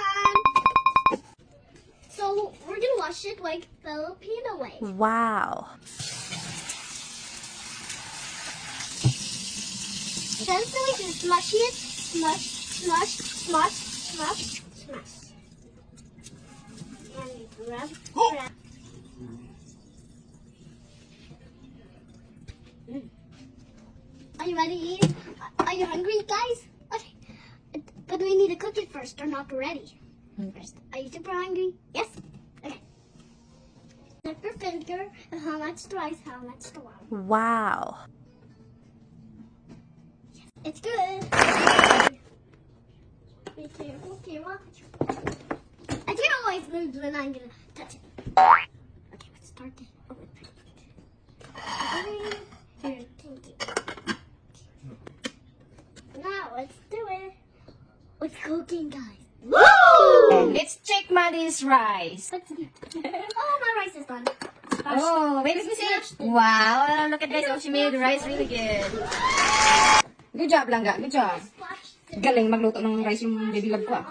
time. So we're gonna wash it like Filipino way. Wow. Then so we can smush it, smush, smush, smush, smush, smush. And rub, rub. Are you ready to eat? Are you hungry, guys? Okay. But we need to cook it first or not ready. First. Are you super hungry? Yes? Okay. Flip your finger and how much the rice, how much the water. Wow. It's good. Be careful, Kira. I can always move when I'm gonna touch it. Okay, let's start it. Oh, here, thank you. Now let's do it. It's cooking, guys. And let's check Maddie's rice. Let's do it. Oh, my rice is done. Oh, wait, let me see. Wow, look at this. Oh, she made the rice really good. Good job, Langga. Good job. Galing magluto ng rice yung baby love ko.